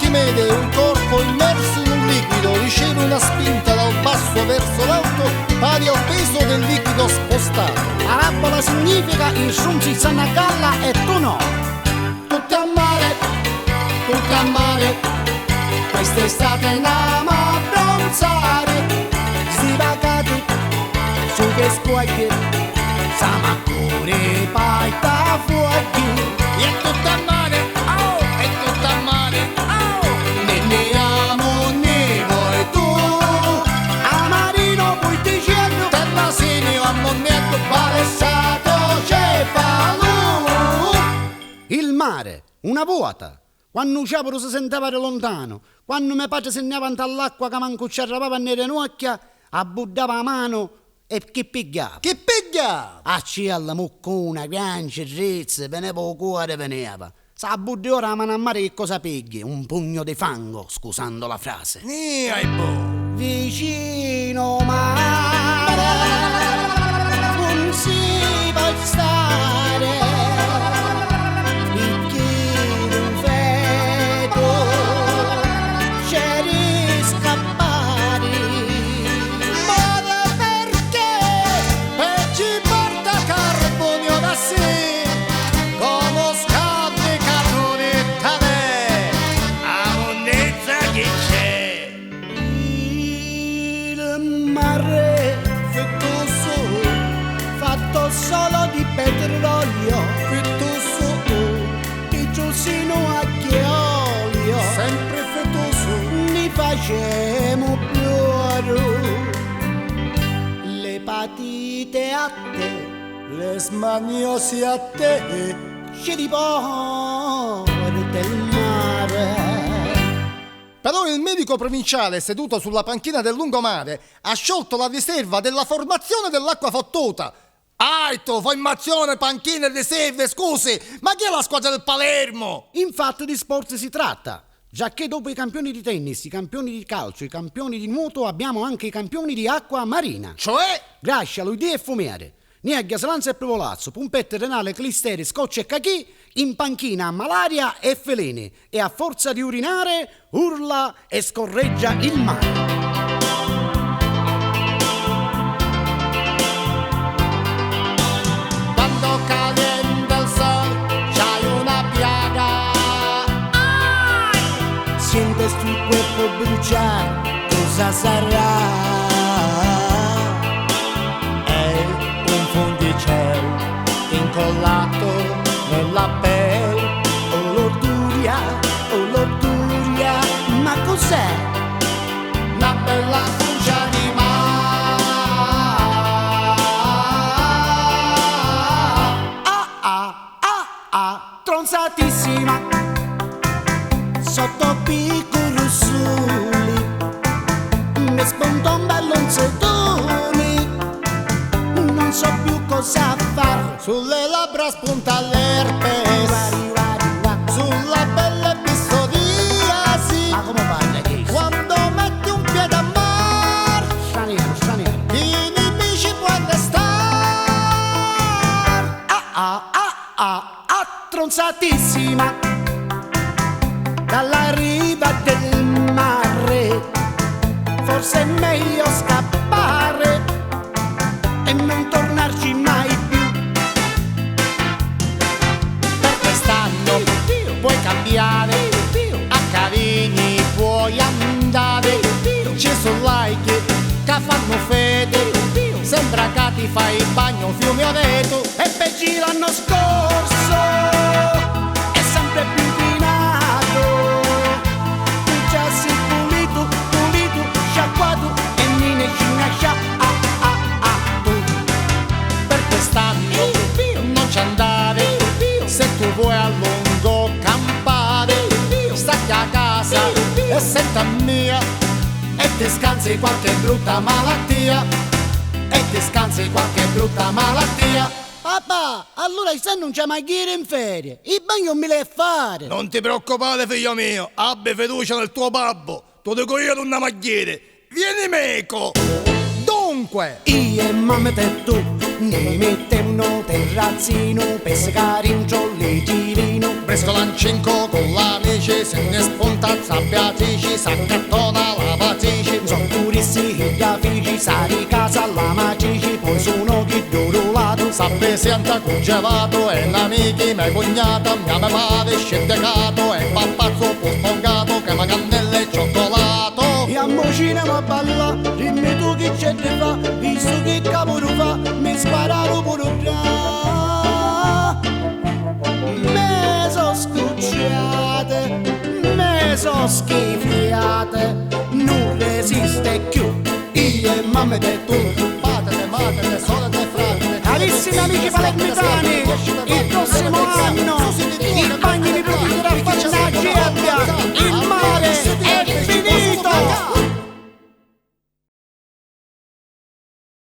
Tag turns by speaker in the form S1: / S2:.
S1: Archimede, un corpo immerso in un liquido, riceve una spinta dal basso verso l'alto pari al peso del liquido spostato.
S2: Parabola significa il sun si stanno a galla e tu no.
S1: Tutti a mare, tutti a mare, quest'estate andiamo a bronzare.
S2: Svagati su che scuogli, siamo pure paita fuochi.
S1: E tutto a mare, oh, e tutto a mare, oh, ne amo ne vuoi tu.
S2: A marino poi ti cielo,
S1: Terra sinio a monetto balessato cefalo.
S2: il mare, una vuota. Quando Ciapro si sentiva lontano, quando mio padre se ne andava all'acqua che manco ci arrivava nelle nuocchia, abbuddava la mano e chi pigliava?
S1: Che piglia?
S2: A cielo muccona, grancia, rezze, veniva il cuore, veniva. Sa buddi ora a mano a mare che cosa pigli? Un pugno di fango, scusando la frase.
S1: Ai boh.
S2: Vicino mare, non si può stare, picchi un feto, c'eri scappare.
S1: Ma perché? E ci porta carbonio da sé, come scappi carbonetta me. A monnezza che c'è?
S2: Il mare fatto solo di petrolio,
S1: Fettoso,
S2: di giussino a olio,
S1: sempre fettoso.
S2: ne facemo più. L'epatite a te,
S1: Le smaniosi a te.
S2: ci riporta il mare.
S1: Però il medico provinciale seduto sulla panchina del lungomare ha sciolto la riserva della formazione dell'acqua fottuta. Aito, formazione, panchine, riserve, scusi, ma chi è la squadra del Palermo?
S2: Infatti di sport si tratta, giacché dopo i campioni di tennis, i campioni di calcio, i campioni di nuoto abbiamo anche i campioni di acqua marina.
S1: Cioè?
S2: Grazie all'idea e fumiere. Niagga, Salanza e Prevolazzo, Pumpette, Renale, Clisteri, Scocci e Cachì, in panchina a malaria e felini e a forza di urinare urla e scorreggia il mare.
S1: Quando calienta il sole c'hai una piaga.
S2: Sientes tu cuerpo bruciare, cosa sarà?
S1: Incollato nella pelle,
S2: Oh l'orduria, ma cos'è?
S1: una bella fruncia di mare.
S2: Tronzatissima, sotto piccoli soli, mi spunta un bellonzetone, non so più cosa far.
S1: Sulle labbra spunta l'herpes, sulla pelle psoriasi.
S2: Ma come parla che?
S1: Quando metti un piede a mare,
S2: Straniero.
S1: i nemici puoi star.
S2: Tronzatissima, dalla riva del mare, forse è meglio scappare e non tornarci mai più.
S1: Per quest'anno puoi cambiare, a Carini puoi andare. Ci sono like che fanno fede, sembra che ti fai il bagno fiume Oneto.
S2: E peggi l'anno scorso è sempre più inquinato, tu già sei pulito, sciacquato e nine ci nascia tu.
S1: Per quest'anno non ci andare, se tu vuoi a lungo campare, stai a casa e senta mia, e ti scansi qualche brutta malattia, e ti scansi qualche brutta malattia.
S2: Papà, allora se non c'è mai dire in ferie, il bagno mi le fare.
S1: Non ti preoccupare, figlio mio, abbi fiducia nel tuo babbo, te lo dico io non una magliere. Vieni meco. Dunque,
S2: Io e mamma e tu ne mettevano terrazzino, pescare in giolli girino.
S1: Bresco Lancinco con l'amici se ne spuntazza Sabbiatici, s'accattona, lavatrici.
S2: Sono purissimi gli afici, sari casa alla macici, poi sono chi dorolato.
S1: Sappi sienta congelato e l'amici mia cognata, mia madre scendecato e papazzo pospongato che ma cannelle e cioccolato.
S2: E a mo cinema a balla, dimmi tu chi c'è di fa, visto che cavolo fa, mi sparano pure tra. Me so scucciate, me so schifiate, non resiste più, io e mamma e tu.
S1: Patete, matete, solete, frate.
S2: Carissimi amici palermitani,